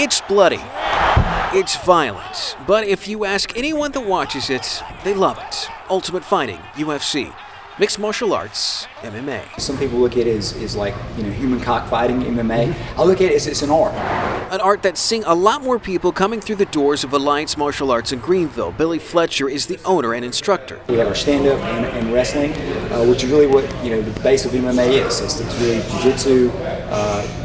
It's bloody. It's violent. But if you ask anyone that watches it, they love it. Ultimate Fighting, UFC. Mixed martial arts, MMA. Some people look at it as like, human cockfighting, MMA. I look at it as it's an art. An art that's seeing a lot more people coming through the doors of Alliance Martial Arts in Greenville. Billy Fletcher is the owner and instructor. We have our stand-up and wrestling, which is really what, the base of MMA is. It's really jiu-jitsu,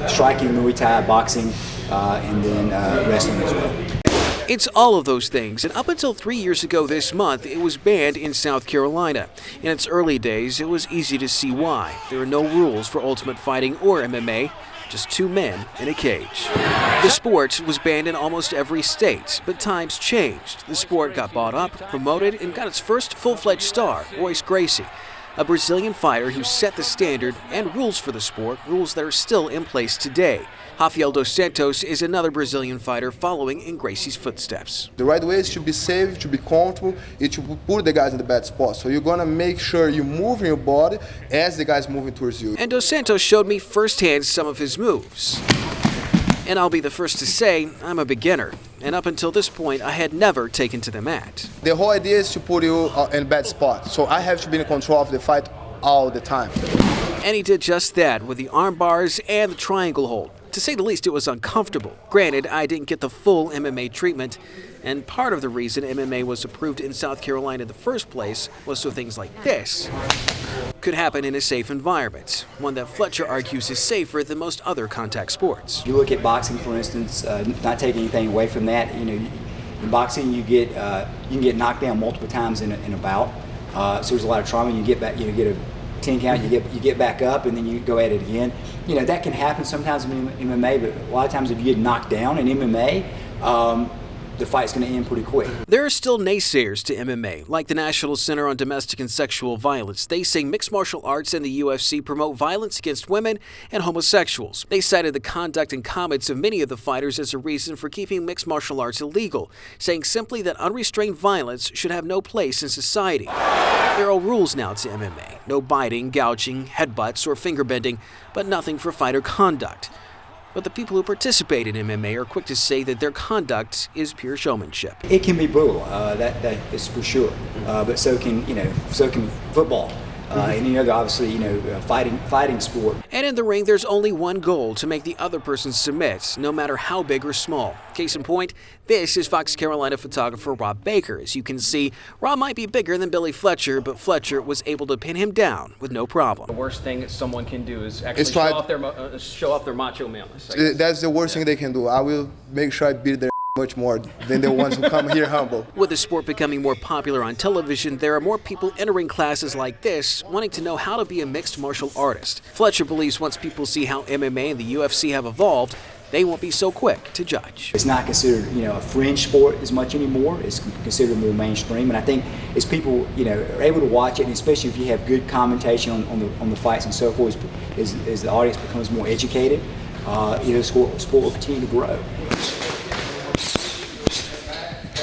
striking, Muay Thai, boxing, and then wrestling as well. It's all of those things, and up until 3 years ago this month, it was banned in South Carolina. In its early days, it was easy to see why. There are no rules for Ultimate Fighting or MMA, just two men in a cage. The sport was banned in almost every state, but times changed. The sport got bought up, promoted, and got its first full-fledged star, Royce Gracie, a Brazilian fighter who set the standard and rules for the sport, rules that are still in place today. Rafael dos Santos is another Brazilian fighter following in Gracie's footsteps. The right way is to be safe, to be comfortable, and to put the guys in the bad spot. So you're going to make sure you move your body as the guy's moving towards you. And dos Santos showed me firsthand some of his moves. And I'll be the first to say, I'm a beginner. And up until this point, I had never taken to the mat. The whole idea is to put you in a bad spot. So I have to be in control of the fight all the time. And he did just that with the arm bars and the triangle hold. To say the least, it was uncomfortable. Granted, I didn't get the full MMA treatment, and part of the reason MMA was approved in South Carolina in the first place was so things like this could happen in a safe environment, one that Fletcher argues is safer than most other contact sports. You look at boxing, for instance, not taking anything away from that. In boxing, you can get knocked down multiple times in a bout. So there's a lot of trauma. You get back, you get a 10 count, you get back up, and then you go at it again. That can happen sometimes in MMA, but a lot of times if you get knocked down in MMA, the fight's going to end pretty quick. There are still naysayers to MMA, like the National Center on Domestic and Sexual Violence. They say mixed martial arts and the UFC promote violence against women and homosexuals. They cited the conduct and comments of many of the fighters as a reason for keeping mixed martial arts illegal, saying simply that unrestrained violence should have no place in society. There are rules now to MMA. No biting, gouging, headbutts, or finger bending, but nothing for fighter conduct. But the people who participate in MMA are quick to say that their conduct is pure showmanship. It can be brutal, that is for sure. But so can football. And any other, obviously, fighting sport. And in the ring, there's only one goal: to make the other person submit, no matter how big or small. Case in point, this is Fox Carolina photographer Rob Baker. As you can see, Rob might be bigger than Billy Fletcher, but Fletcher was able to pin him down with no problem. The worst thing that someone can do is actually show off their macho maleness. That's the worst thing they can do. I will make sure I beat their much more than the ones who come here humble. With the sport becoming more popular on television, there are more people entering classes like this, wanting to know how to be a mixed martial artist. Fletcher believes once people see how MMA and the UFC have evolved, they won't be so quick to judge. It's not considered, a fringe sport as much anymore. It's considered more mainstream, and I think as people, are able to watch it, and especially if you have good commentation on the fights and so forth, as the audience becomes more educated, the sport will continue to grow.